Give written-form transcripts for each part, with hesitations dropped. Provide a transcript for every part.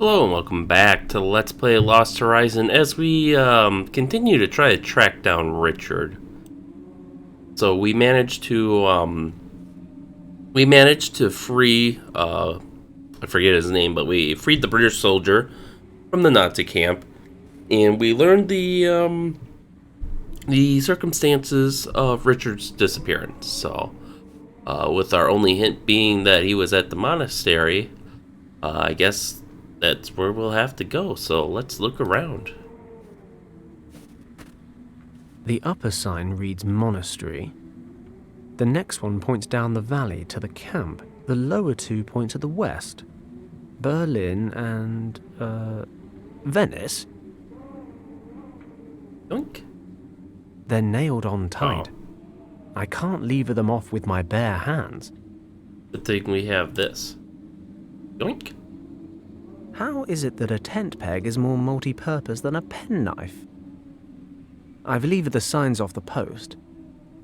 Hello and welcome back to Let's Play Lost Horizon as we continue to try to track down Richard. So we managed to free I forget his name, but we freed the British soldier from the Nazi camp, and we learned the circumstances of Richard's disappearance. So with our only hint being that he was at the monastery, I guess that's where we'll have to go, so let's look around. The upper sign reads monastery. The next one points down the valley to the camp. The lower two point to the west. Berlin and, Venice? Yoink. They're nailed on tight. I can't lever them off with my bare hands. Good thing we have this. Yoink. How is it that a tent peg is more multi-purpose than a penknife? I've levered the signs off the post.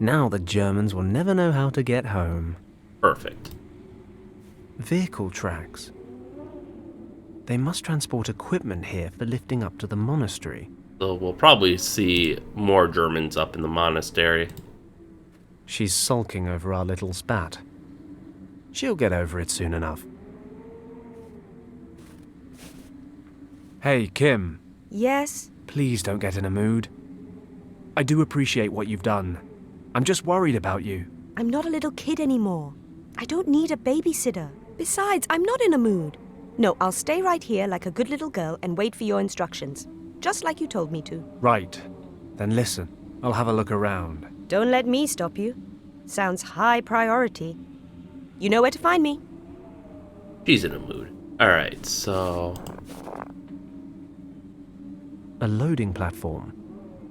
Now the Germans will never know how to get home. Perfect. Vehicle tracks. They must transport equipment here for lifting up to the monastery. So we'll probably see more Germans up in the monastery. She's sulking over our little spat. She'll get over it soon enough. Hey, Kim. Yes? Please don't get in a mood. I do appreciate what you've done. I'm just worried about you. I'm not a little kid anymore. I don't need a babysitter. Besides, I'm not in a mood. No, I'll stay right here like a good little girl and wait for your instructions. Just like you told me to. Right. Then listen. I'll have a look around. Don't let me stop you. Sounds high priority. You know where to find me. She's in a mood. Alright, so... A loading platform.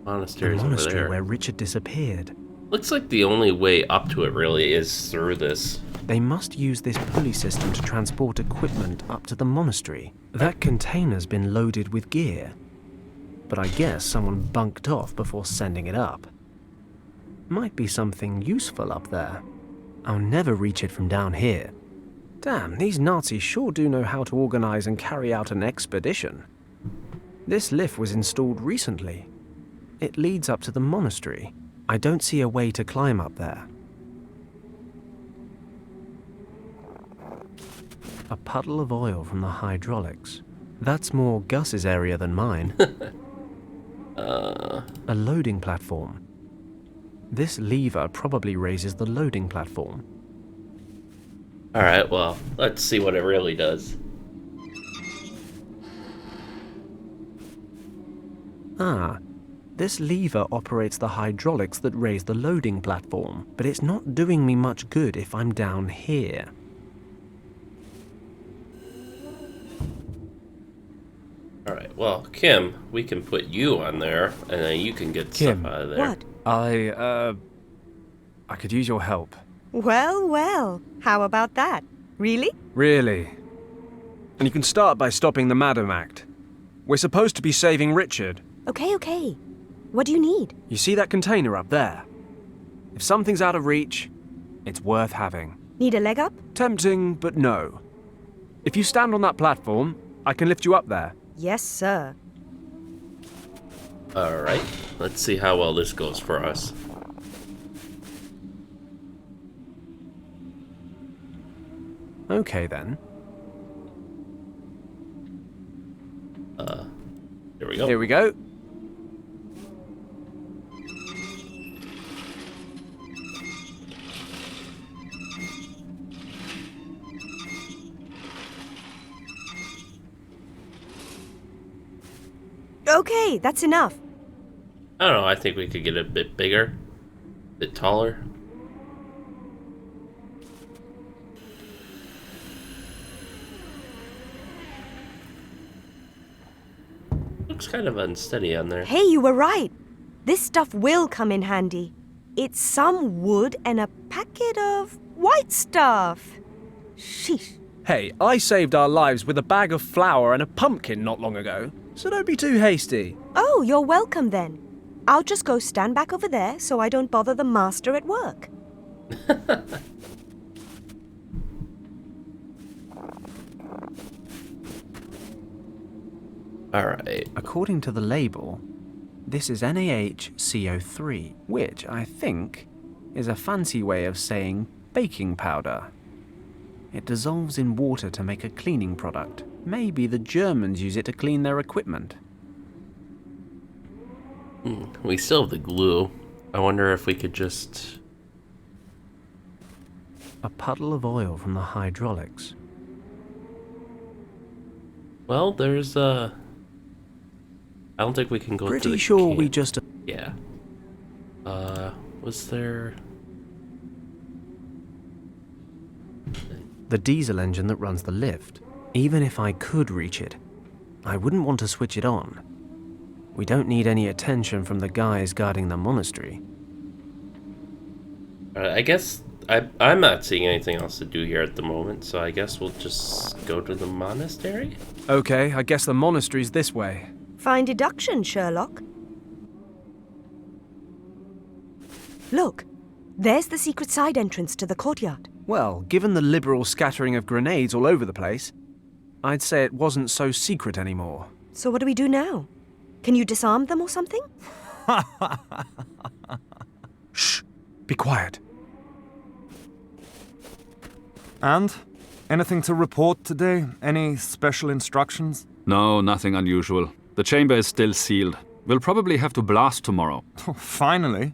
Monastery's the monastery over there. where Richard disappeared. Looks like the only way up to it really is through this. They must use this pulley system to transport equipment up to the monastery. That container's been loaded with gear. But I guess someone bunked off before sending it up. Might be something useful up there. I'll never reach it from down here. Damn, these Nazis sure do know how to organize and carry out an expedition. This lift was installed recently. It leads up to the monastery. I don't see a way to climb up there. A puddle of oil from the hydraulics. That's more Gus's area than mine. A loading platform. This lever probably raises the loading platform. Alright, well, let's see what it really does. Ah, this lever operates the hydraulics that raise the loading platform, but it's not doing me much good if I'm down here. Alright, well, Kim, we can put you on there, and then you can get Kim. stuff out of there. What? I could use your help. Well, well. How about that? Really? Really? And you can start by stopping the Madam Act. We're supposed to be saving Richard. Okay. What do you need? You see that container up there? If something's out of reach, it's worth having. Need a leg up? Tempting, but no. If you stand on that platform, I can lift you up there. Yes, sir. Alright, let's see how well this goes for us. Okay then. Here we go. Here we go. Okay, that's enough. I don't know, I think we could get a bit bigger, a bit taller. Looks kind of unsteady on there. Hey, you were right. This stuff will come in handy. It's some wood and a packet of white stuff. Sheesh. Hey, I saved our lives with a bag of flour and a pumpkin not long ago, so don't be too hasty. Oh, you're welcome then. I'll just go stand back over there so I don't bother the master at work. Right. According to the label, this is NaHCO3, which I think is a fancy way of saying baking powder. It dissolves in water to make a cleaning product. Maybe the Germans use it to clean their equipment. We still have the glue. I wonder if we could just... A puddle of oil from the hydraulics. Well, there's I don't think we can go to the Pretty sure we camp. just... Yeah. Was there... The diesel engine that runs the lift. Even if I could reach it, I wouldn't want to switch it on. We don't need any attention from the guys guarding the monastery. I guess I'm not seeing anything else to do here at the moment, so I guess we'll just go to the monastery? Okay, I guess the monastery's this way. Fine deduction, Sherlock. Look, there's the secret side entrance to the courtyard. Well, given the liberal scattering of grenades all over the place, I'd say it wasn't so secret anymore. So what do we do now? Can you disarm them or something? Shh! Be quiet. And? Anything to report today? Any special instructions? No, nothing unusual. The chamber is still sealed. We'll probably have to blast tomorrow. Oh, finally.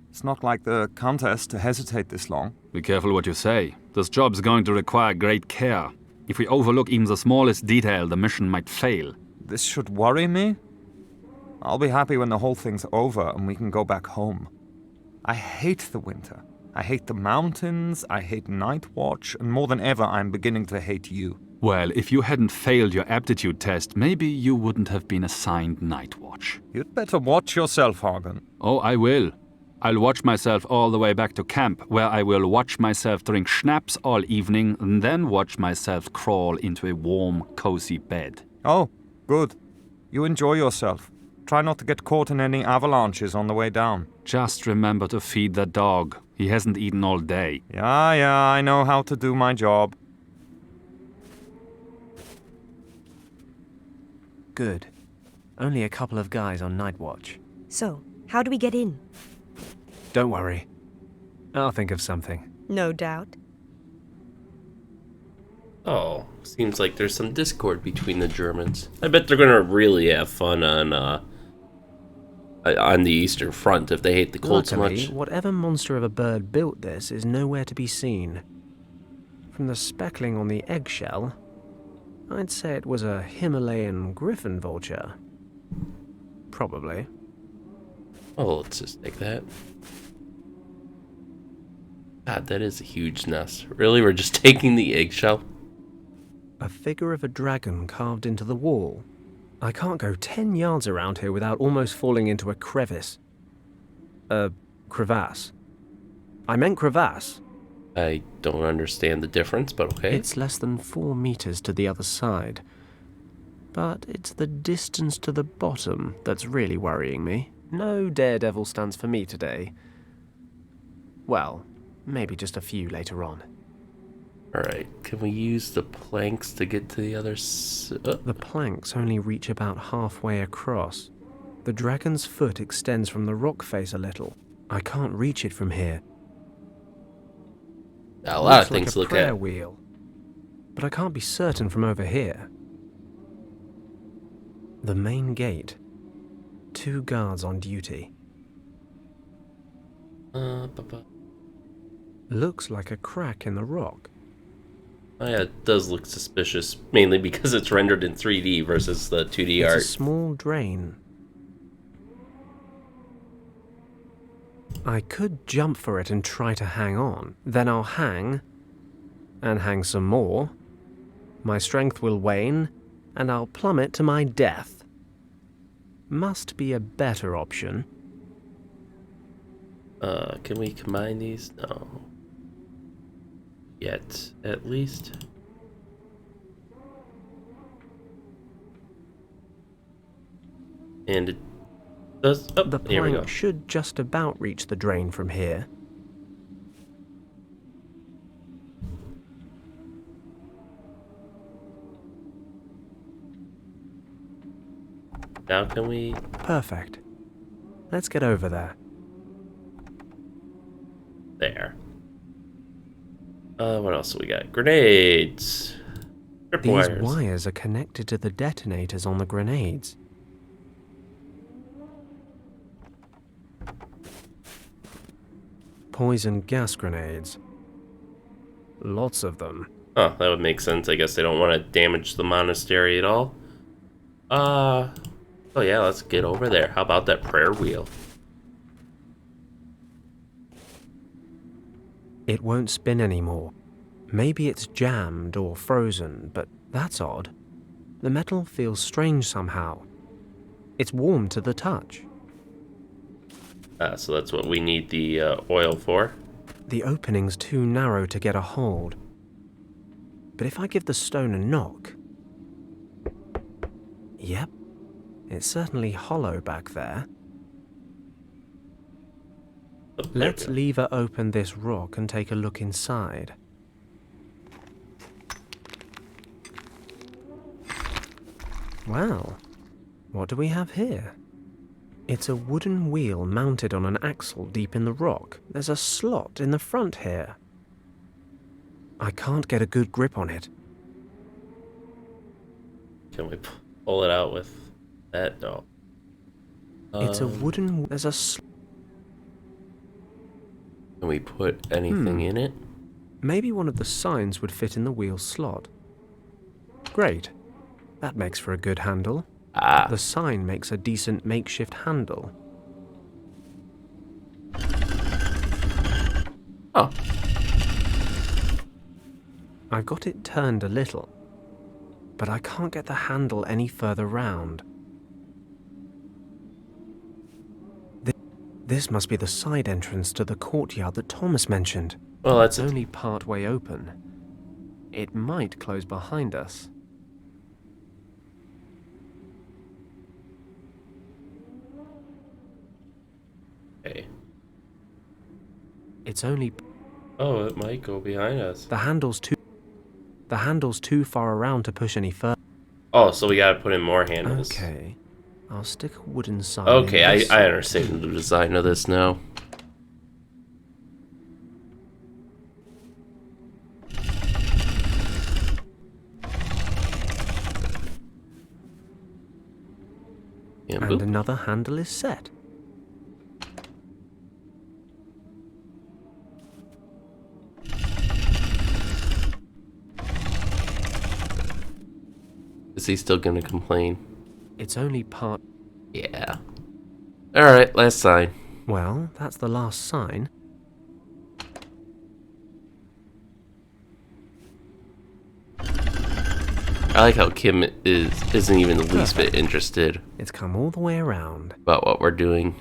It's not like the Countess to hesitate this long. Be careful what you say. This job's going to require great care. If we overlook even the smallest detail, the mission might fail. This should worry me? I'll be happy when the whole thing's over and we can go back home. I hate the winter. I hate the mountains, I hate night watch, and more than ever I'm beginning to hate you. Well, if you hadn't failed your aptitude test, maybe you wouldn't have been assigned night watch. You'd better watch yourself, Hagen. Oh, I will. I'll watch myself all the way back to camp, where I will watch myself drink schnapps all evening and then watch myself crawl into a warm, cozy bed. Oh, good. You enjoy yourself. Try not to get caught in any avalanches on the way down. Just remember to feed the dog. He hasn't eaten all day. Yeah, I know how to do my job. Good. Only a couple of guys on night watch. So, how do we get in? Don't worry. I'll think of something. No doubt. Oh, seems like there's some discord between the Germans. I bet they're gonna really have fun on the Eastern Front if they hate the cold so Luckily, much. whatever monster of a bird built this is nowhere to be seen. From the speckling on the eggshell, I'd say it was a Himalayan griffin vulture. Probably. Oh, let's just take that. God, that is a huge nest. Really, we're just taking the eggshell? A figure of a dragon carved into the wall. I can't go 10 yards around here without almost falling into a crevice. Crevasse. I meant crevasse. I don't understand the difference, but okay. It's less than 4 meters to the other side. But it's the distance to the bottom that's really worrying me. No daredevil stunts for me today. Well, maybe just a few later on. Alright, can we use the planks to get to the other The planks only reach about halfway across. The dragon's foot extends from the rock face a little. I can't reach it from here. A lot of Looks like things a to look prayer at. wheel. But I can't be certain from over here. The main gate. 2 guards on duty. Looks like a crack in the rock. Oh yeah, it does look suspicious, mainly because it's rendered in 3D versus the 2D It's art. a small drain. I could jump for it and try to hang on. Then I'll hang, and hang some more. My strength will wane, and I'll plummet to my death. Must be a better option. Can we combine these? No. Yet, at least. And it does. Oh, The here we go. plank should just about reach the drain from here. Now can we... Perfect. Let's get over there. There. What else do we got? Grenades. These Tripwires. wires are connected to the detonators on the grenades. Poison gas grenades. Lots of them. Oh, that would make sense. I guess they don't want to damage the monastery at all. Oh yeah, let's get over there. How about that prayer wheel? It won't spin anymore. Maybe it's jammed or frozen, but that's odd. The metal feels strange somehow. It's warm to the touch. So that's what we need the oil for. The opening's too narrow to get a hold. But if I give the stone a knock... Yep, it's certainly hollow back there. Oh, there Let's we go. lever open this rock and take a look inside. Well, what do we have here? It's a wooden wheel mounted on an axle deep in the rock. There's a slot in the front here. I can't get a good grip on it. Can we pull it out with that? No. It's a wooden... There's a... Can we put anything in it? Maybe one of the signs would fit in the wheel slot. Great. That makes for a good handle. Ah. The sign makes a decent makeshift handle. Oh. I've got it turned a little, but I can't get the handle any further round. This must be the side entrance to the courtyard that Thomas mentioned. Well, that's It's only part way open. It might close behind us. okay. It's only... Oh, it might go behind us. The handle's too far around to push any further. Oh, so we gotta put in more handles. Okay. I'll stick a wooden sign Okay, in this I understand the design of this now. And and boop. another handle is set. Is he still gonna complain? It's only part... Yeah. Alright, last sign. Well, that's the last sign. I like how Kim isn't even the least bit interested It's come all the way around. about what we're doing.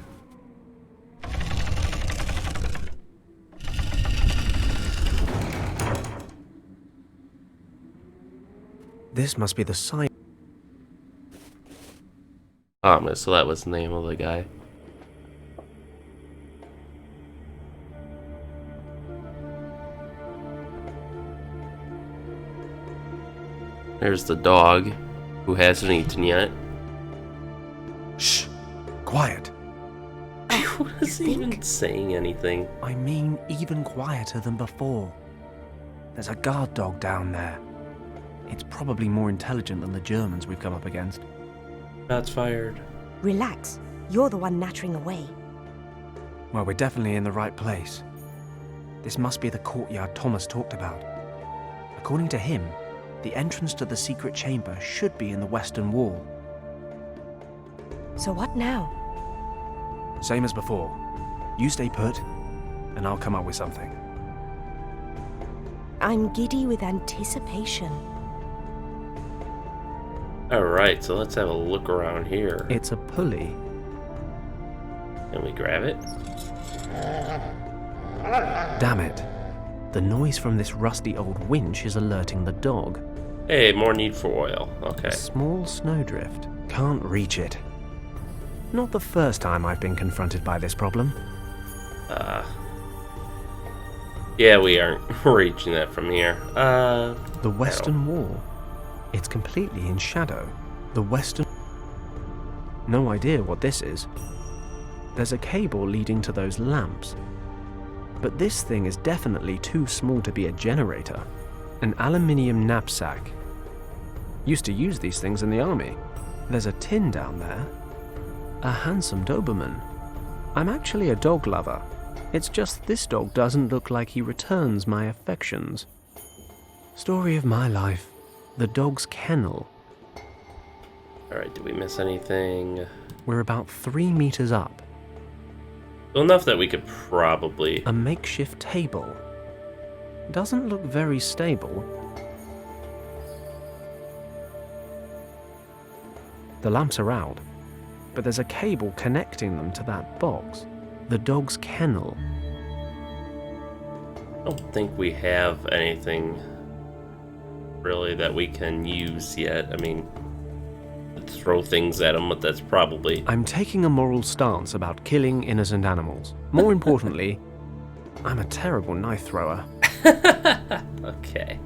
This must be the sign. So that was the name of the guy. There's the dog, who hasn't eaten yet. Shh! Quiet. What is he even saying anything? I mean, even quieter than before. There's a guard dog down there. It's probably more intelligent than the Germans we've come up against. Shots fired. Relax. You're the one nattering away. Well, we're definitely in the right place. This must be the courtyard Thomas talked about. According to him, the entrance to the secret chamber should be in the western wall. So what now? Same as before. You stay put, and I'll come up with something. I'm giddy with anticipation. Alright, so let's have a look around here. It's a pulley. Can we grab it? Damn it. The noise from this rusty old winch is alerting the dog. Hey, more need for oil. Okay. A small snowdrift. Can't reach it. Not the first time I've been confronted by this problem. Yeah, we aren't reaching that from here. The western wall. It's completely in shadow. The western... No idea what this is. There's a cable leading to those lamps. But this thing is definitely too small to be a generator. An aluminium knapsack. Used to use these things in the army. There's a tin down there. A handsome Doberman. I'm actually a dog lover. It's just this dog doesn't look like he returns my affections. Story of my life. The dog's kennel. Alright, did we miss anything? We're about 3 meters up. Well, enough that we could probably... A makeshift table. Doesn't look very stable. The lamps are out, but there's a cable connecting them to that box. The dog's kennel. I don't think we have anything really that we can use yet. I mean, throw things at them, but that's probably... I'm taking a moral stance about killing innocent animals. More importantly, I'm a terrible knife thrower. Okay.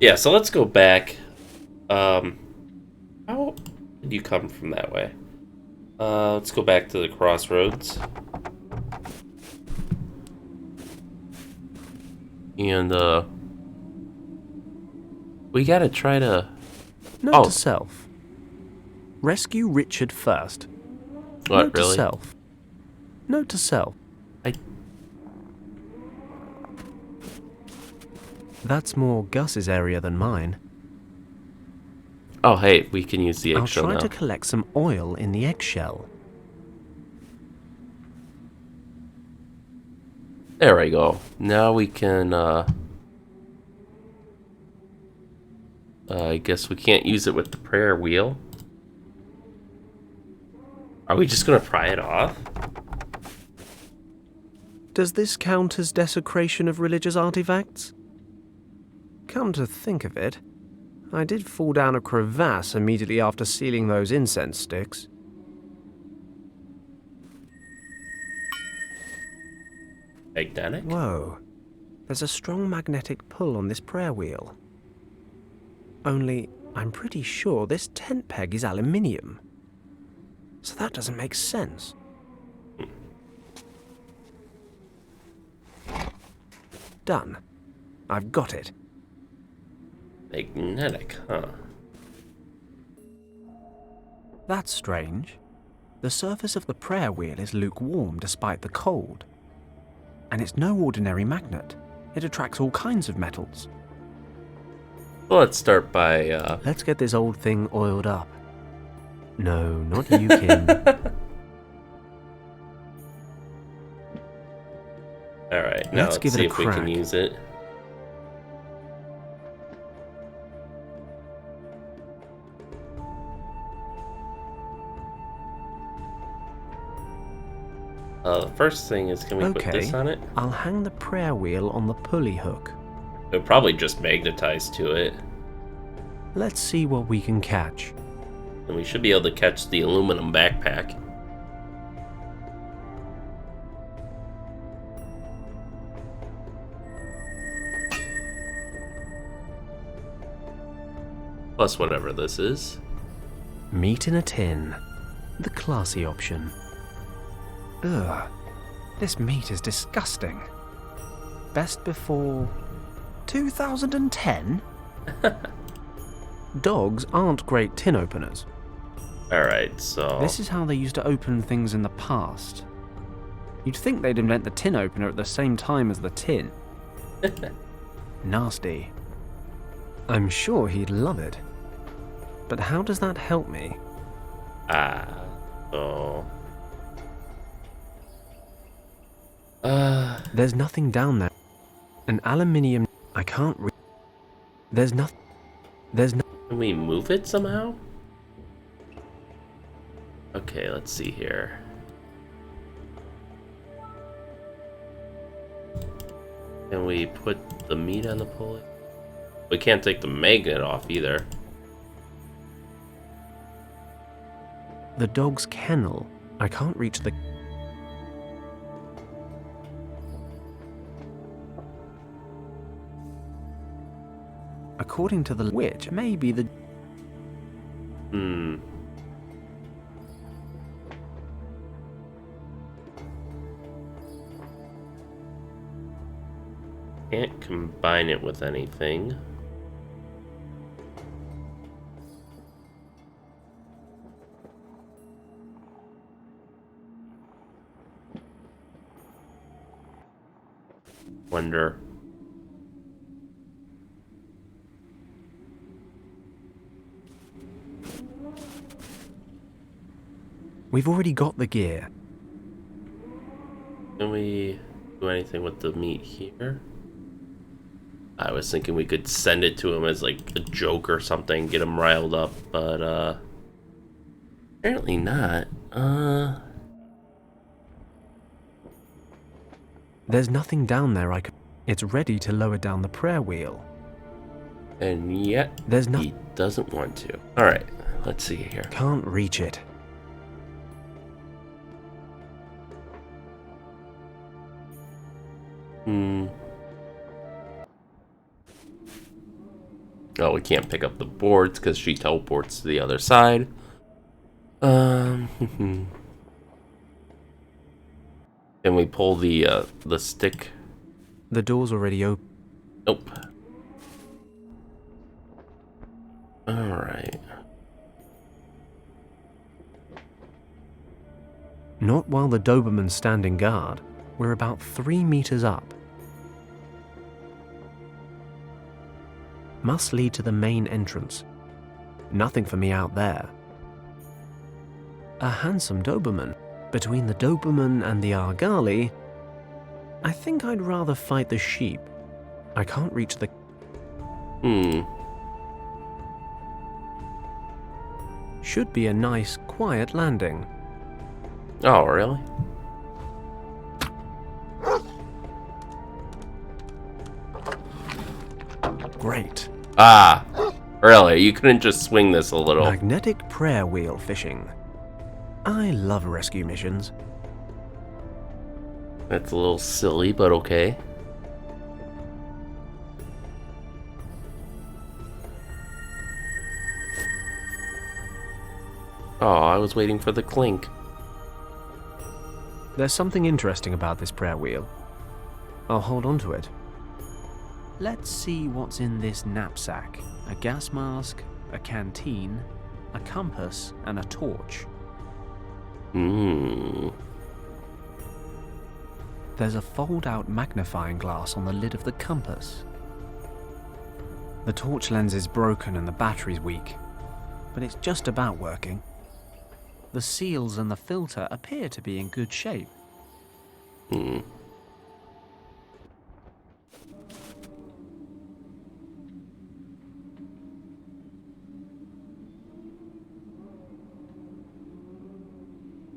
Yeah, so let's go back. How did you come from that way? Let's go back to the crossroads. And, we gotta try to... Note to self. Rescue Richard first. What, Note really? to self. Note to self. That's more Gus's area than mine. Oh, hey, we can use the I'll eggshell try now. to collect some oil in the eggshell. There we go. Now we can, I guess we can't use it with the prayer wheel. Are we just gonna pry it off? Does this count as desecration of religious artifacts? Come to think of it, I did fall down a crevasse immediately after sealing those incense sticks. Magnetic? Whoa. There's a strong magnetic pull on this prayer wheel. Only, I'm pretty sure this tent peg is aluminium. So that doesn't make sense. Done. I've got it. Magnetic, huh? That's strange. The surface of the prayer wheel is lukewarm despite the cold. And it's no ordinary magnet. It attracts all kinds of metals. Well, let's start by, Let's get this old thing oiled up. No, not you, Kim. Alright, now let's give it see a if we can crack. use it. The first thing is, can we put this on it? I'll hang the prayer wheel on the pulley hook. It'll probably just magnetize to it. Let's see what we can catch. And we should be able to catch the aluminum backpack. Plus whatever this is. Meat in a tin. The classy option. Ugh. This meat is disgusting. Best before 2010? Dogs aren't great tin openers. Alright, so... This is how they used to open things in the past. You'd think they'd invent the tin opener at the same time as the tin. Nasty. I'm sure he'd love it. But how does that help me? So... There's nothing down there. An aluminium... I can't read. There's nothing... There's no... Can we move it somehow? Okay, let's see here. Can we put the meat on the pulley? We can't take the magnet off either. The dog's kennel. I can't reach the... According to the witch, maybe the... Can't combine it with anything. Wonder. We've already got the gear. Can we do anything with the meat here? I was thinking we could send it to him as like a joke or something, get him riled up, but apparently not. There's nothing down there I could... It's ready to lower down the prayer wheel. And yet There's no... he doesn't want to. Alright, let's see here. Can't reach it. Oh, we can't pick up the boards because she teleports to the other side. Can we pull the stick? The door's already open. Nope. Alright. Not while the Doberman's standing guard. We're about 3 meters up. Must lead to the main entrance. Nothing for me out there. A handsome Doberman. Between the Doberman and the Argali, I think I'd rather fight the sheep. I can't reach the... Should be a nice, quiet landing. Oh, really? Great. Ah, really? You couldn't just swing this a little? Magnetic prayer wheel fishing. I love rescue missions. That's a little silly, but okay. Oh, I was waiting for the clink. There's something interesting about this prayer wheel. I'll hold on to it. Let's see what's in this knapsack. A gas mask, a canteen, a compass, and a torch. There's a fold-out magnifying glass on the lid of the compass. The torch lens is broken and the battery's weak, but it's just about working. The seals and the filter appear to be in good shape.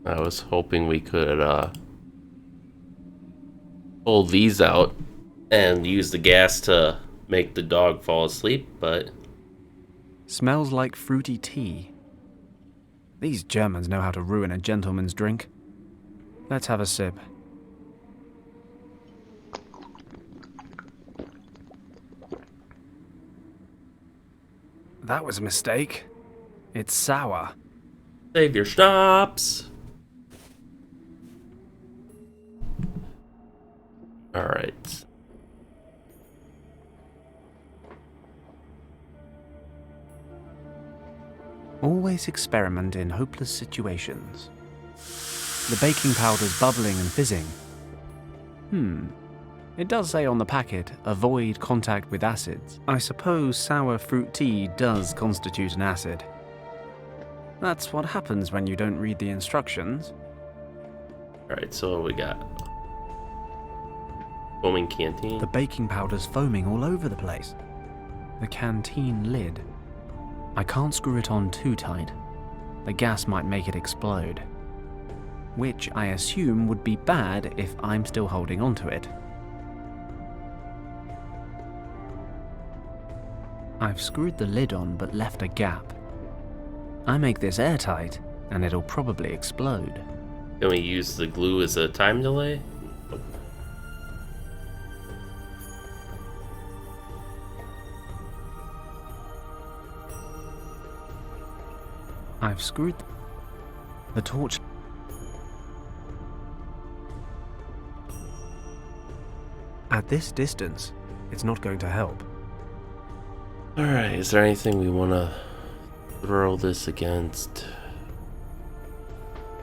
I was hoping we could pull these out and use the gas to make the dog fall asleep, but... Smells like fruity tea. These Germans know how to ruin a gentleman's drink. Let's have a sip. That was a mistake. It's sour. Save your schnapps! Alright. Always experiment in hopeless situations. The baking powder's bubbling and fizzing. It does say on the packet, avoid contact with acids. I suppose sour fruit tea does constitute an acid. That's what happens when you don't read the instructions. Alright, so what we got? Foaming canteen. The baking powder's foaming all over the place. The canteen lid. I can't screw it on too tight. The gas might make it explode. Which I assume would be bad if I'm still holding onto it. I've screwed the lid on but left a gap. I make this airtight, and it'll probably explode. Can we use the glue as a time delay? I've screwed the torch. At this distance, it's not going to help. Alright, is there anything we want to throw this against?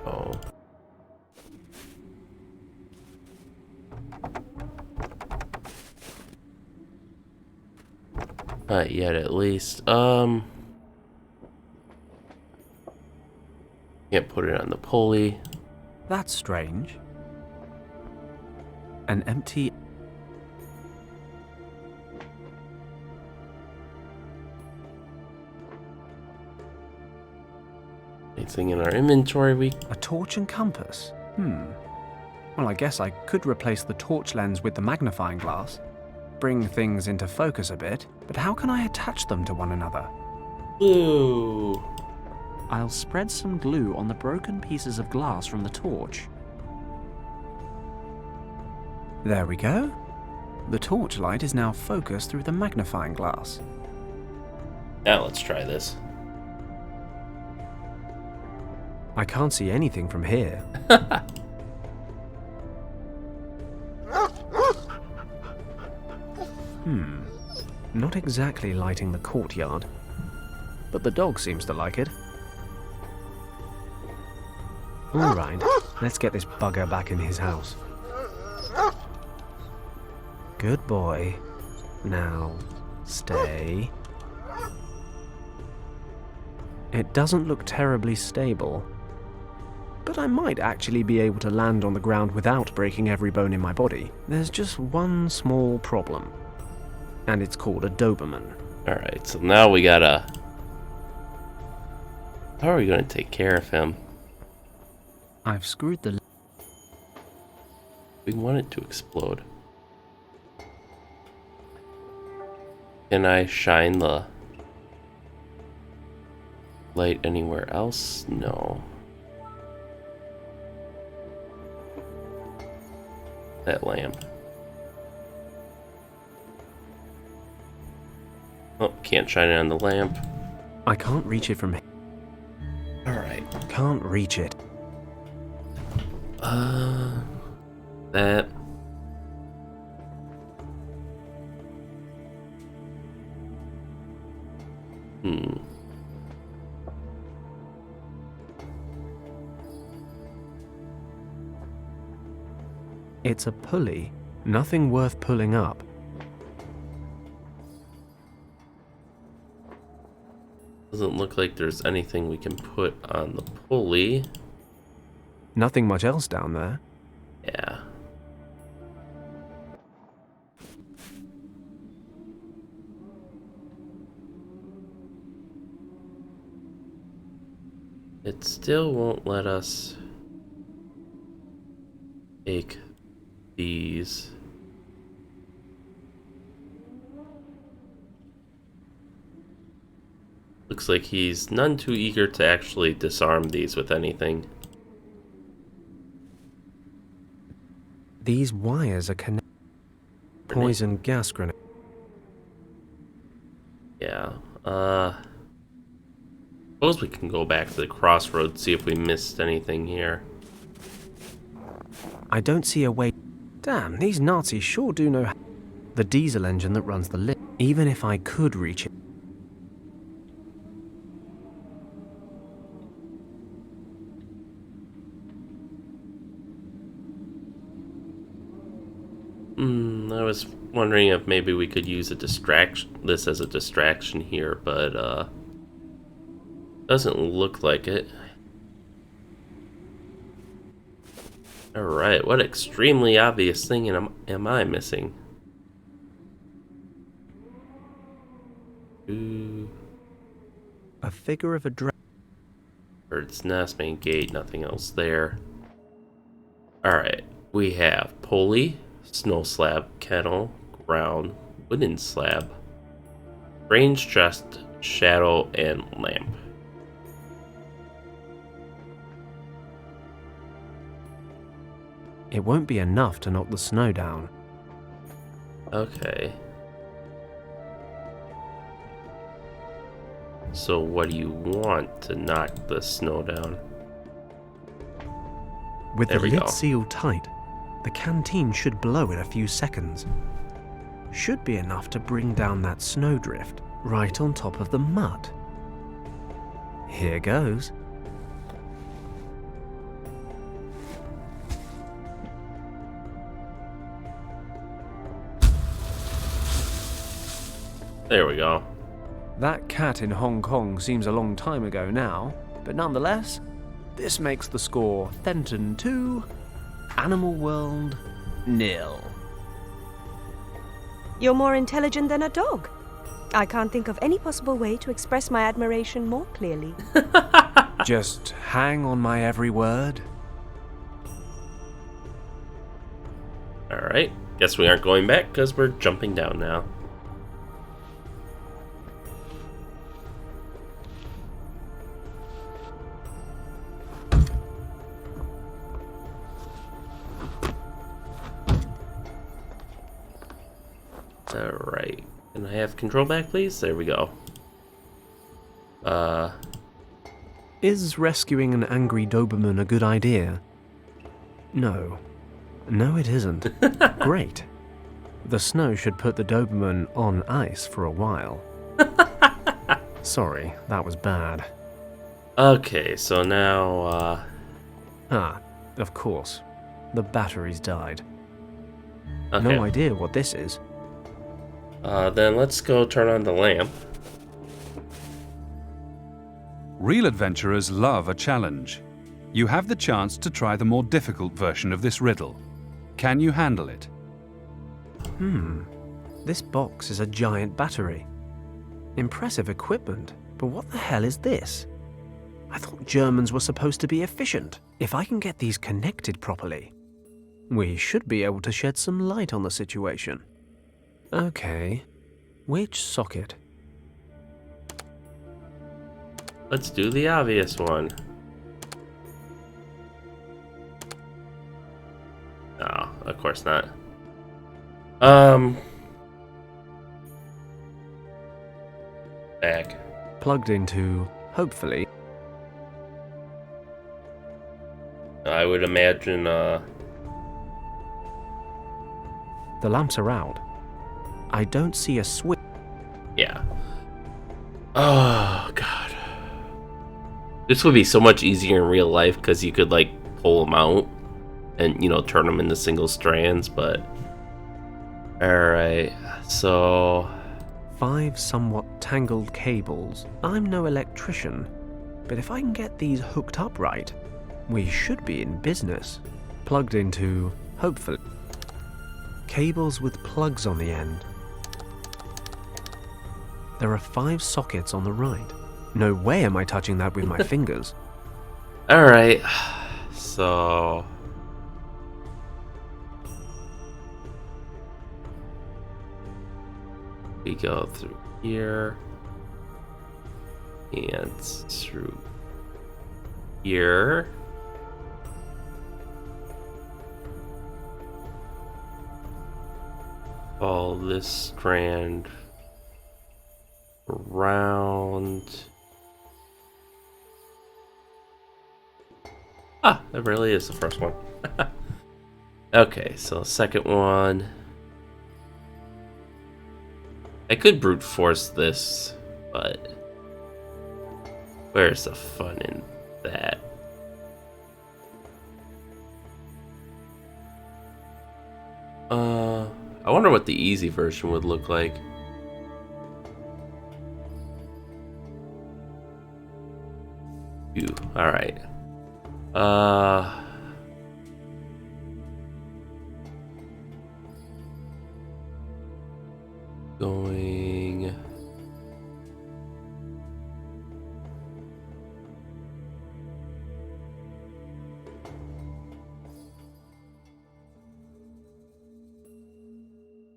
Oh. Not yet, at least. Can't put it on the pulley. That's strange. An empty... Anything in our inventory A torch and compass? Well, I guess I could replace the torch lens with the magnifying glass. Bring things into focus a bit, but how can I attach them to one another? Ooh. I'll spread some glue on the broken pieces of glass from the torch. There we go. The torchlight is now focused through the magnifying glass. Now let's try this. I can't see anything from here. Not exactly lighting the courtyard, but the dog seems to like it. Alright, let's get this bugger back in his house. Good boy. Now, stay. It doesn't look terribly stable, but I might actually be able to land on the ground without breaking every bone in my body. There's just one small problem, and it's called a Doberman. Alright, so now we gotta... How are we gonna take care of him? I've screwed the... We want it to explode. Can I shine the light anywhere else? No. That lamp. Oh, can't shine it on the lamp. I can't reach it from here. Alright. Can't reach it. That. It's a pulley. Nothing worth pulling up. Doesn't look like there's anything we can put on the pulley. Nothing much else down there. Yeah. It still won't let us take these. Looks like he's none too eager to actually disarm these with anything. These wires are connected. Poison gas grenade. Yeah. Suppose we can go back to the crossroads, see if we missed anything here. I don't see a way. Damn, these Nazis sure do know the diesel engine that runs the lift. Even if I could reach it. I was wondering if maybe we could use this as a distraction here, but doesn't look like it. Alright, what extremely obvious thing am I missing? Ooh. A figure of a dragon. Bird's nest, main gate, nothing else there. Alright, we have pulley, snow slab, kennel, ground, wooden slab, range chest, shadow, and lamp. It won't be enough to knock the snow down. Okay. So what do you want to knock the snow down? With There the we lid go. sealed tight, the canteen should blow in a few seconds. Should be enough to bring down that snowdrift right on top of the mud. Here goes. There we go. That cat in Hong Kong seems a long time ago now, but nonetheless, this makes the score Fenton 2, Animal World 0. You're more intelligent than a dog. I can't think of any possible way to express my admiration more clearly. Just hang on my every word. Alright. Guess we aren't going back because we're jumping down now. Alright. Can I have control back, please? There we go. Is rescuing an angry Doberman a good idea? No. No, it isn't. Great. The snow should put the Doberman on ice for a while. Sorry, that was bad. Okay, so now, Ah, of course. The batteries died. okay. No idea what this is. Then let's go turn on the lamp. Real adventurers love a challenge. You have the chance to try the more difficult version of this riddle. Can you handle it? This box is a giant battery. Impressive equipment, but what the hell is this? I thought Germans were supposed to be efficient. If I can get these connected properly, we should be able to shed some light on the situation. Okay, which socket? Let's do the obvious one. No, of course not. Back. Plugged into, hopefully, I would imagine, the lamps are out. I don't see a switch. yeah. Oh, God. This would be so much easier in real life because you could, like, pull them out and, you know, turn them into single strands, but... Alright, so... 5 somewhat tangled cables. I'm no electrician, but if I can get these hooked up right, we should be in business. Plugged into, hopefully, cables with plugs on the end. There are 5 sockets on the right. No way am I touching that with my fingers. Alright, so... We go through here. And through here. Follow this strand around. Ah, that really is the first one. Okay, so second one. I could brute force this, but where's the fun in that? I wonder what the easy version would look like. Ew, alright. Going...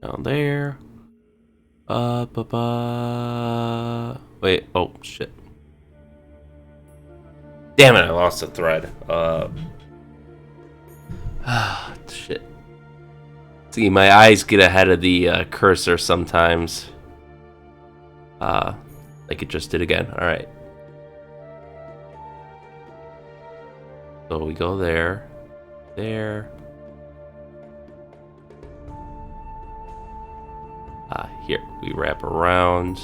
down there. Wait, oh shit. Damn it, I lost the thread. Ah, shit. See, my eyes get ahead of the cursor sometimes. Like it just did again. Alright. So we go there. There. Here. We wrap around.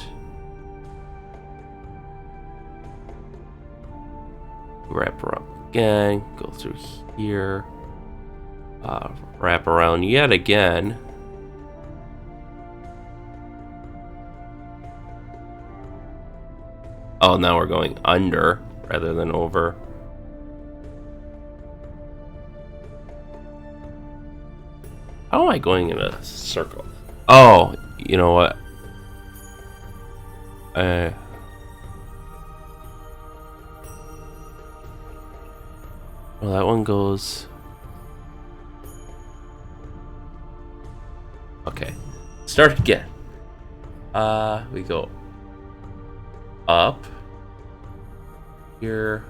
Wrap around again. Go through here. Wrap around yet again. Oh, now we're going under rather than over. How am I going in a circle? Oh, you know what? Well, that one goes... Okay. Start again. We go up. Here.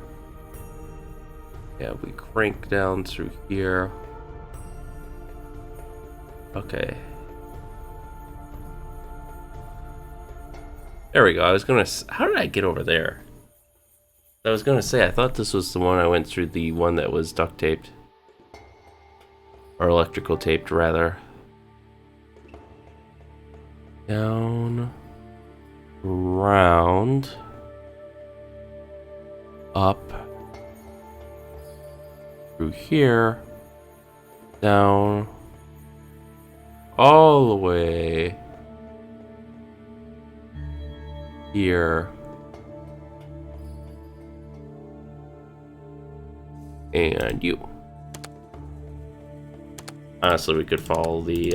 Yeah, we crank down through here. Okay. There we go. I was gonna... How did I get over there? I was gonna say, I thought this was the one I went through, the one that was duct taped. Or electrical taped, rather. Down. Round. Up. Through here. Down. All the way. Here. And you. Honestly, we could follow the,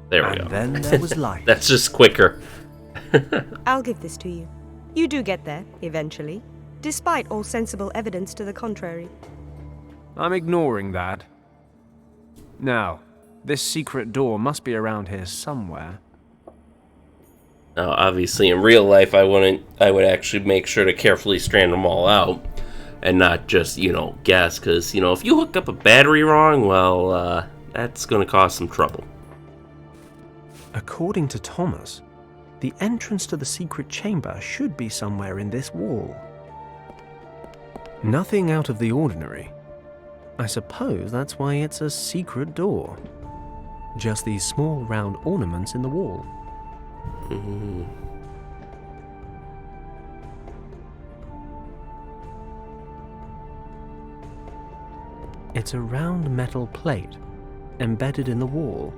there we go. And then there was light. That's just quicker. I'll give this to you. You do get there, eventually, despite all sensible evidence to the contrary. I'm ignoring that. Now, this secret door must be around here somewhere. Now, obviously, in real life, I would actually make sure to carefully strand them all out and not just, guess. Because, if you hook up a battery wrong, well, that's going to cause some trouble. According to Thomas, the entrance to the secret chamber should be somewhere in this wall. Nothing out of the ordinary. I suppose that's why it's a secret door. Just these small round ornaments in the wall. It's a round metal plate embedded in the wall.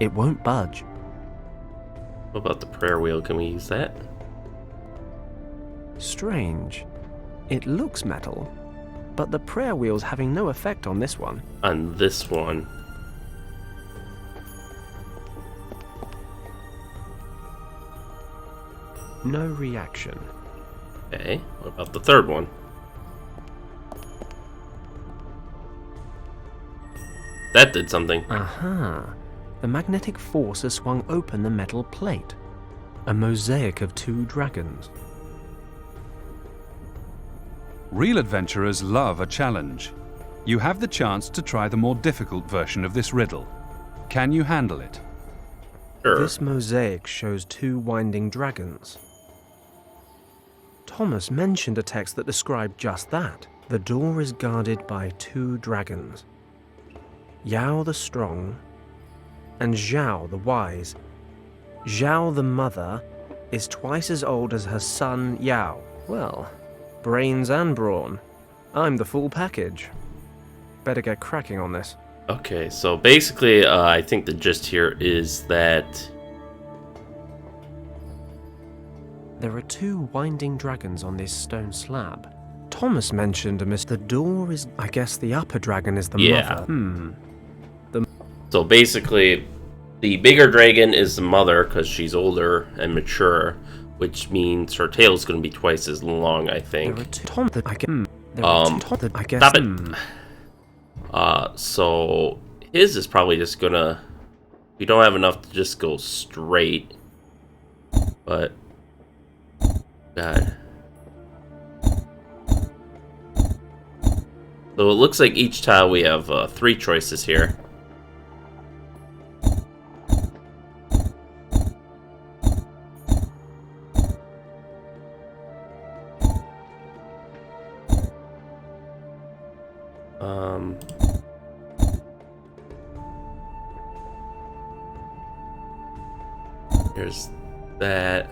It won't budge. What about the prayer wheel? Can we use that? Strange. It looks metal, but the prayer wheel's having no effect on this one. On this one. No reaction. Okay, what about the third one? That did something. Aha. The magnetic force has swung open the metal plate. A mosaic of 2 dragons. Real adventurers love a challenge. You have the chance to try the more difficult version of this riddle. Can you handle it? Sure. This mosaic shows 2 winding dragons. Thomas mentioned a text that described just that. The door is guarded by 2 dragons. Yao the Strong and Zhao the Wise. Zhao the mother is twice as old as her son Yao. Well, brains and brawn. I'm the full package. Better get cracking on this. Okay, so basically, I think the gist here is that... There are 2 winding dragons on this stone slab. Thomas mentioned the door is... I guess the upper dragon is the Yeah. mother. So basically, the bigger dragon is the mother because she's older and mature, which means her tail is going to be twice as long, I think. There are 2 Tom that I get. There are 2 Tom that I guess. Stop it. So his is probably just gonna... We don't have enough to just go straight. But... God. So it looks like each tile we have 3 choices here. Here's that.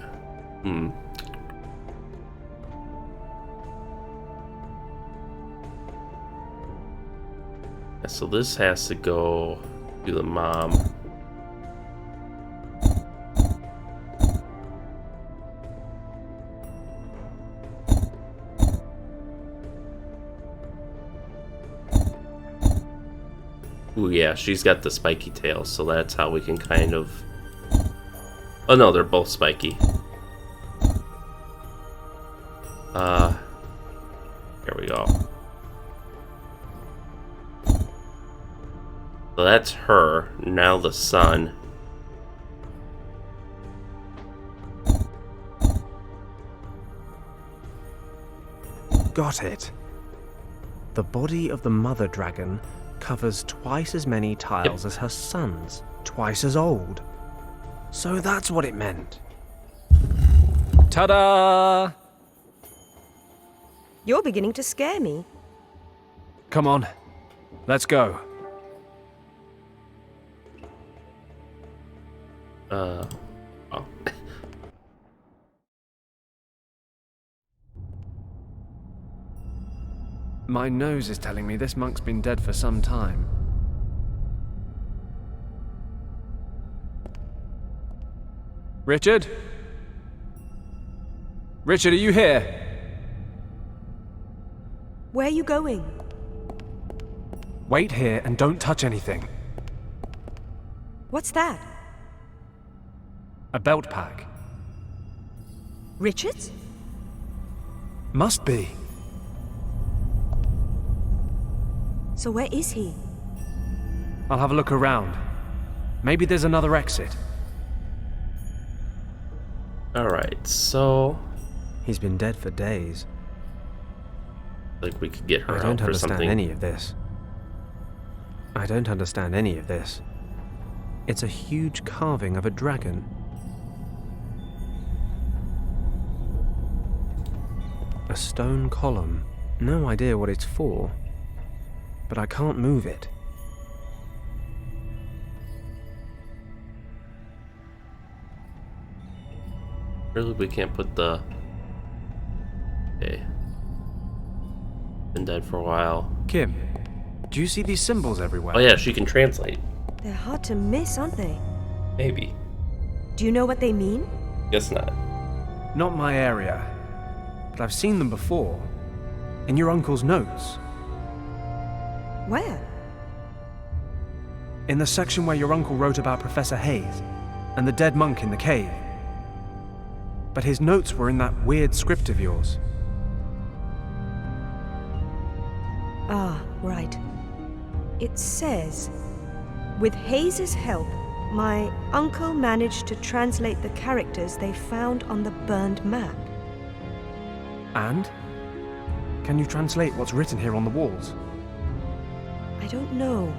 So this has to go to the mom. Ooh, yeah, she's got the spiky tail, so that's how we can kind of... Oh no, they're both spiky. Here we go. So that's her. Now the son. Got it. The body of the mother dragon covers twice as many tiles as her son's, twice as old. So that's what it meant. Ta-da! You're beginning to scare me. Come on, let's go. Oh. My nose is telling me this monk's been dead for some time. Richard? Richard, are you here? Where are you going? Wait here and don't touch anything. What's that? A belt pack. Richard's? Must be. So where is he? I'll have a look around. Maybe there's another exit. Alright, so... He's been dead for days. like we could get her I out don't for understand something. any of this. I don't understand any of this. It's a huge carving of a dragon. A stone column. No idea what it's for. But I can't move it. Really, we can't put the... Okay. Been dead for a while. Kim, do you see these symbols everywhere? Oh yeah, she can translate. They're hard to miss, aren't they? Maybe. Do you know what they mean? Guess not. Not my area. But I've seen them before. In your uncle's notes. Where? In the section where your uncle wrote about Professor Hayes and the dead monk in the cave. But his notes were in that weird script of yours. Ah, right. It says, with Hayes's help, my uncle managed to translate the characters they found on the burned map. And? Can you translate what's written here on the walls? I don't know.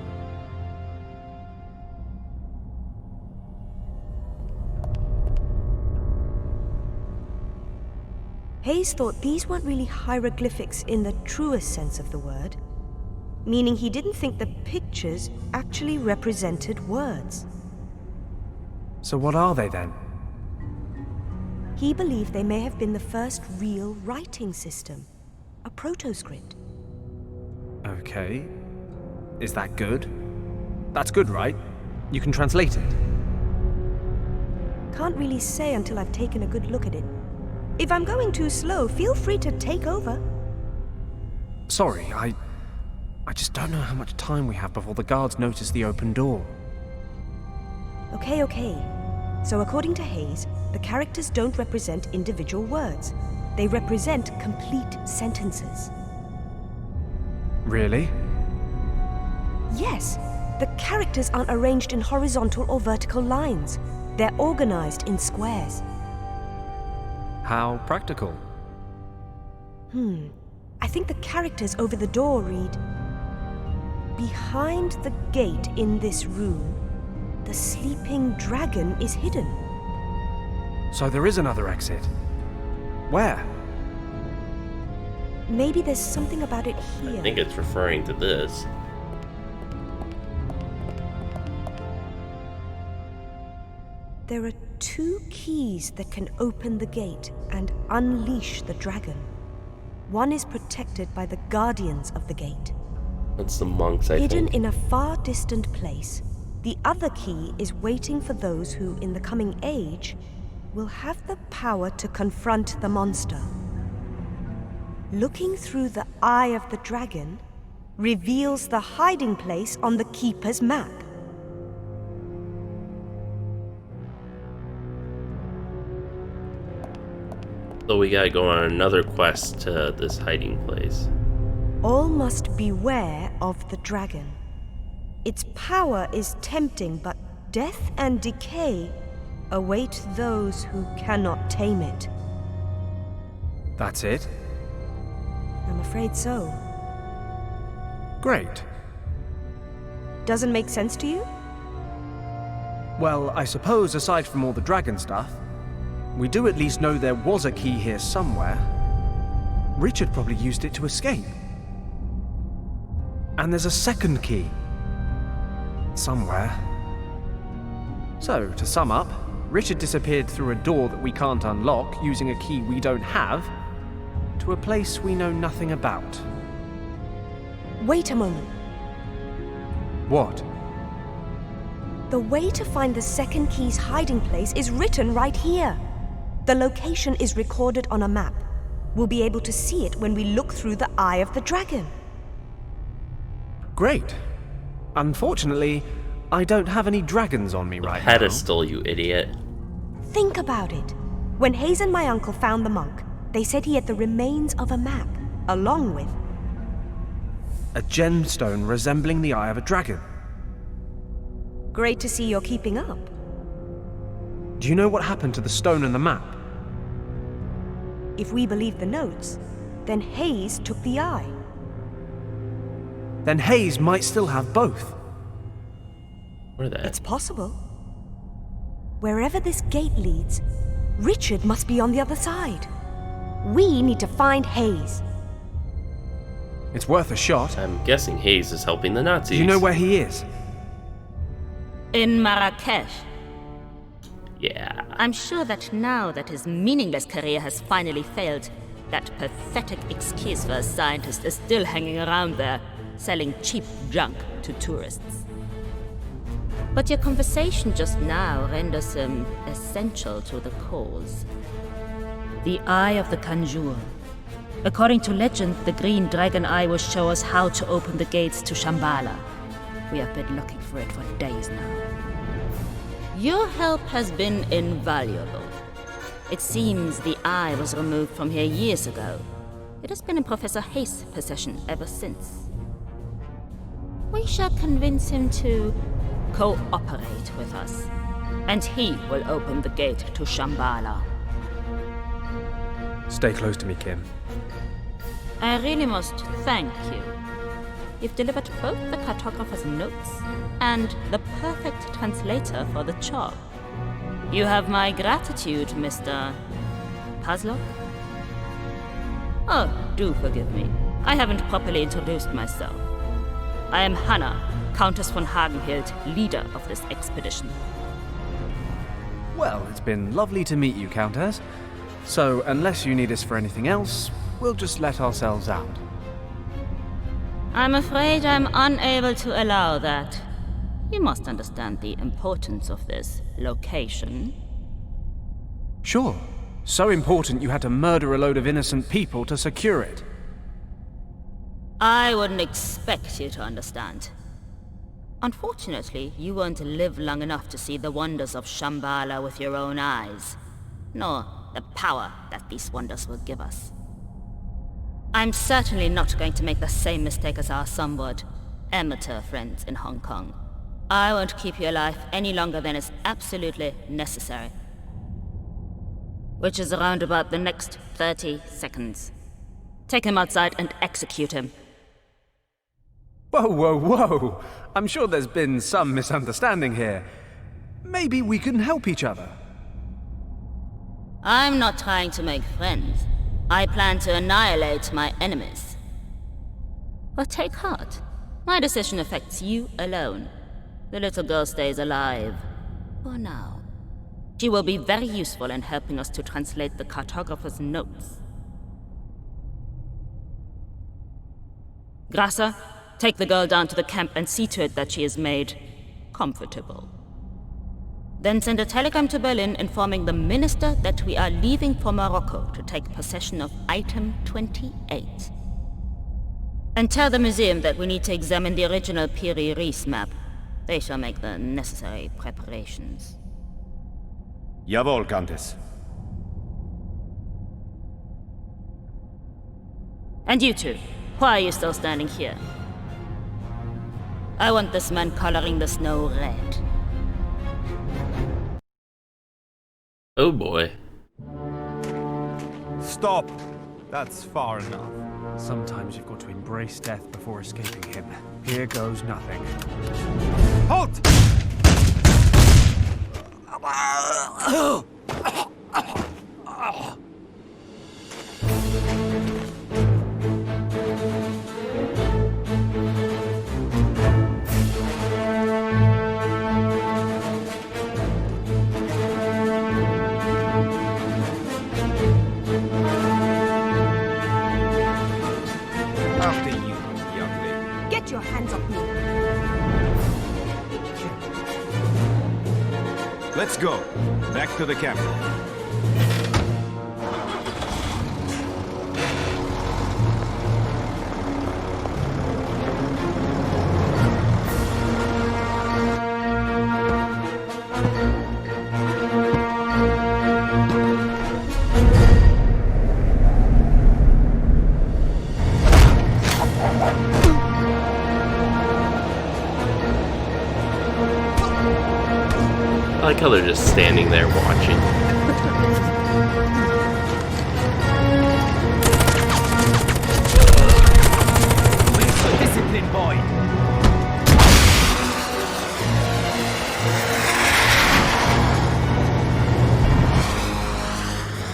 Hayes thought these weren't really hieroglyphics in the truest sense of the word, meaning he didn't think the pictures actually represented words. So what are they then? He believed they may have been the first real writing system, a protoscript. Okay. Is that good? That's good, right? You can translate it. Can't really say until I've taken a good look at it. If I'm going too slow, feel free to take over. Sorry, I just don't know how much time we have before the guards notice the open door. Okay. So according to Hayes, the characters don't represent individual words. They represent complete sentences. Really? Yes, the characters aren't arranged in horizontal or vertical lines. They're organized in squares. How practical. I think the characters over the door read, "Behind the gate in this room, the sleeping dragon is hidden." So there is another exit. Where? Maybe there's something about it here. I think it's referring to this. There are 2 keys that can open the gate and unleash the dragon. One is protected by the guardians of the gate, That's the monks, I hidden think. in a far distant place. The other key is waiting for those who, in the coming age, will have the power to confront the monster. Looking through the eye of the dragon reveals the hiding place on the Keeper's map. So we gotta go on another quest to this hiding place. All must beware of the dragon. Its power is tempting, but death and decay await those who cannot tame it. That's it? I'm afraid so. Great. Doesn't make sense to you? Well, I suppose aside from all the dragon stuff, we do at least know there was a key here somewhere. Richard probably used it to escape. And there's a second key. Somewhere. So, to sum up, Richard disappeared through a door that we can't unlock using a key we don't have, to a place we know nothing about. Wait a moment. What? The way to find the second key's hiding place is written right here. The location is recorded on a map. We'll be able to see it when we look through the eye of the dragon. Great. Unfortunately, I don't have any dragons on me right now. Pedestal, you idiot. Think about it. When Hayes and my uncle found the monk, they said he had the remains of a map, along with... A gemstone resembling the eye of a dragon. Great to see you're keeping up. Do you know what happened to the stone and the map? If we believe the notes, then Hayes took the eye. Then Hayes might still have both. Where that? It's possible. Wherever this gate leads, Richard must be on the other side. We need to find Hayes. It's worth a shot. I'm guessing Hayes is helping the Nazis. Do you know where he is? In Marrakesh. Yeah. I'm sure that now that his meaningless career has finally failed, that pathetic excuse for a scientist is still hanging around there, selling cheap junk to tourists. But your conversation just now renders him essential to the cause. The Eye of the Conjure. According to legend, the green dragon eye will show us how to open the gates to Shambhala. We have been looking for it for days now. Your help has been invaluable. It seems the eye was removed from here years ago. It has been in Professor Hayes' possession ever since. We shall convince him to cooperate with us, and he will open the gate to Shambhala. Stay close to me, Kim. I really must thank you. You've delivered both the cartographer's notes and the perfect translator for the job. You have my gratitude, Mr. Puzzler. Oh, do forgive me. I haven't properly introduced myself. I am Hannah, Countess von Hagenhild, leader of this expedition. Well, it's been lovely to meet you, Countess. So, unless you need us for anything else, we'll just let ourselves out. I'm afraid I'm unable to allow that. You must understand the importance of this location. Sure. So important you had to murder a load of innocent people to secure it. I wouldn't expect you to understand. Unfortunately, you won't live long enough to see the wonders of Shambhala with your own eyes, nor the power that these wonders will give us. I'm certainly not going to make the same mistake as our somewhat amateur friends in Hong Kong. I won't keep you alive any longer than is absolutely necessary. Which is around about the next 30 seconds. Take him outside and execute him. Whoa, whoa, whoa! I'm sure there's been some misunderstanding here. Maybe we can help each other. I'm not trying to make friends. I plan to annihilate my enemies. But take heart. My decision affects you alone. The little girl stays alive. For now. She will be very useful in helping us to translate the cartographer's notes. Grasser, take the girl down to the camp and see to it that she is made comfortable. Then send a telegram to Berlin informing the minister that we are leaving for Morocco to take possession of item 28. And tell the museum that we need to examine the original Piri Reis map. They shall make the necessary preparations. Jawohl, Countess. And you two, why are you still standing here? I want this man coloring the snow red. Oh boy. Stop! That's far enough. Sometimes you've got to embrace death before escaping him. Here goes nothing. Halt! After you, young lady. Get your hands off me. Let's go. Back to the camp. I like how they're just standing there watching. Discipline, boy.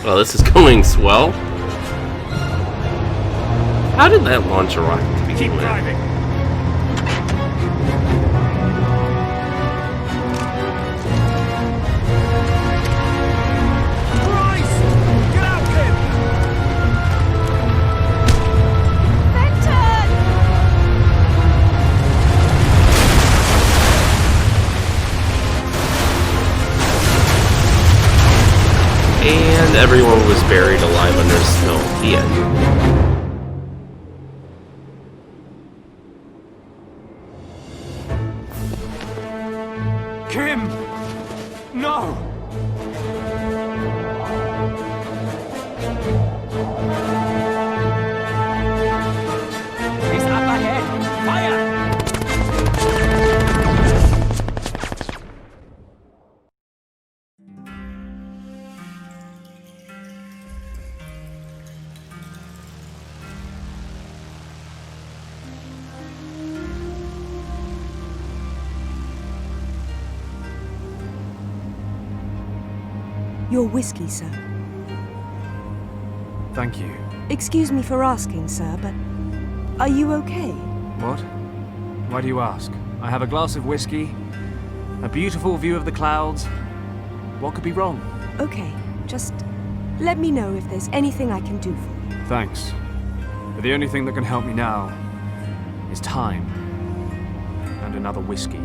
Well, this is going swell. How did that launch a rocket to begin with? Driving. And everyone was buried alive under snow. The end. Kim! No! He's up ahead. Fire! Your whiskey, sir. Thank you. Excuse me for asking, sir, but are you okay? What? Why do you ask? I have a glass of whiskey, a beautiful view of the clouds. What could be wrong? Okay, just let me know if there's anything I can do for you. Thanks. But the only thing that can help me now is time and another whiskey.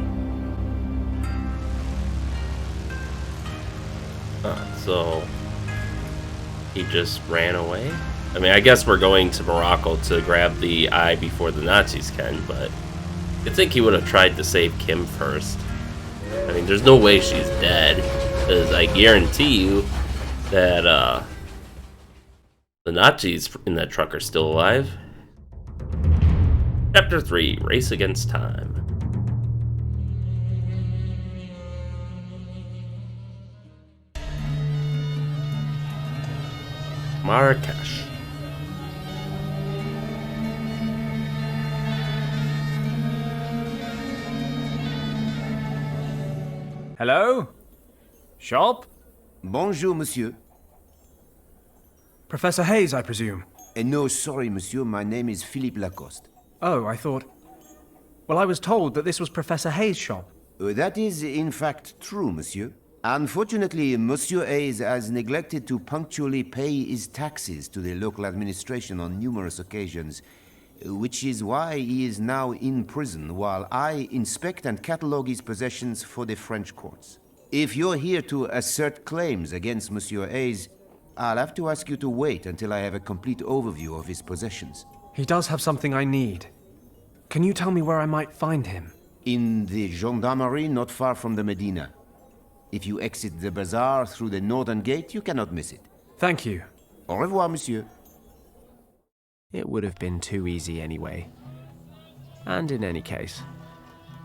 So he just ran away? I mean, I guess we're going to Morocco to grab the eye before the Nazis can, but you'd think he would have tried to save Kim first. I mean, there's no way she's dead, because I guarantee you that the Nazis in that truck are still alive. Chapter 3, Race Against Time. Marrakesh. Hello? Shop? Bonjour, monsieur. Professor Hayes, I presume? No, sorry, monsieur. My name is Philippe Lacoste. Oh, I thought... Well, I was told that this was Professor Hayes' shop. That is, in fact, true, monsieur. Unfortunately, Monsieur Hayes has neglected to punctually pay his taxes to the local administration on numerous occasions, which is why he is now in prison while I inspect and catalogue his possessions for the French courts. If you're here to assert claims against Monsieur Hayes, I'll have to ask you to wait until I have a complete overview of his possessions. He does have something I need. Can you tell me where I might find him? In the gendarmerie not far from the Medina. If you exit the bazaar through the northern gate, you cannot miss it. Thank you. Au revoir, monsieur. It would have been too easy anyway. And in any case,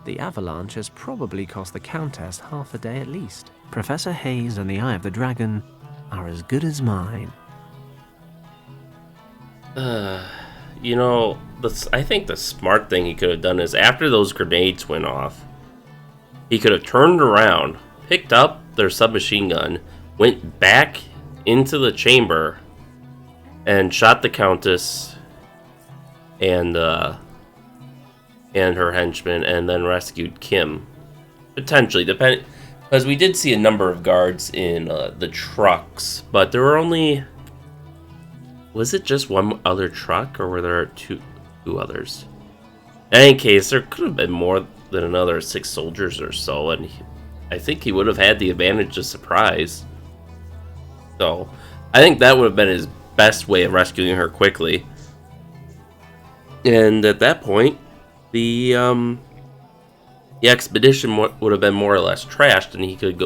the Avalanche has probably cost the Countess half a day at least. Professor Hayes and the Eye of the Dragon are as good as mine. You know, I think the smart thing he could have done is after those grenades went off, he could have turned around, picked up their submachine gun, went back into the chamber, and shot the Countess and her henchman, and then rescued Kim. Potentially, depending, because we did see a number of guards in the trucks, but there were only... Was it just one other truck, or were there two others? In any case, there could have been more than another 6 soldiers or so, and I think he would have had the advantage of surprise. So, I think that would have been his best way of rescuing her quickly. And at that point, the expedition would have been more or less trashed, and he could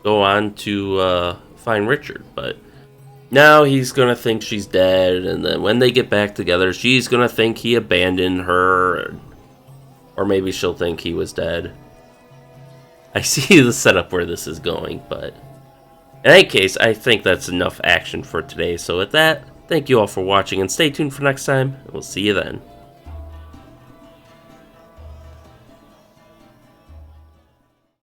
go on to find Richard, but... Now he's gonna think she's dead, and then when they get back together, she's gonna think he abandoned her, or maybe she'll think he was dead. I see the setup where this is going, but in any case, I think that's enough action for today. So with that, thank you all for watching, and stay tuned for next time, and we'll see you then.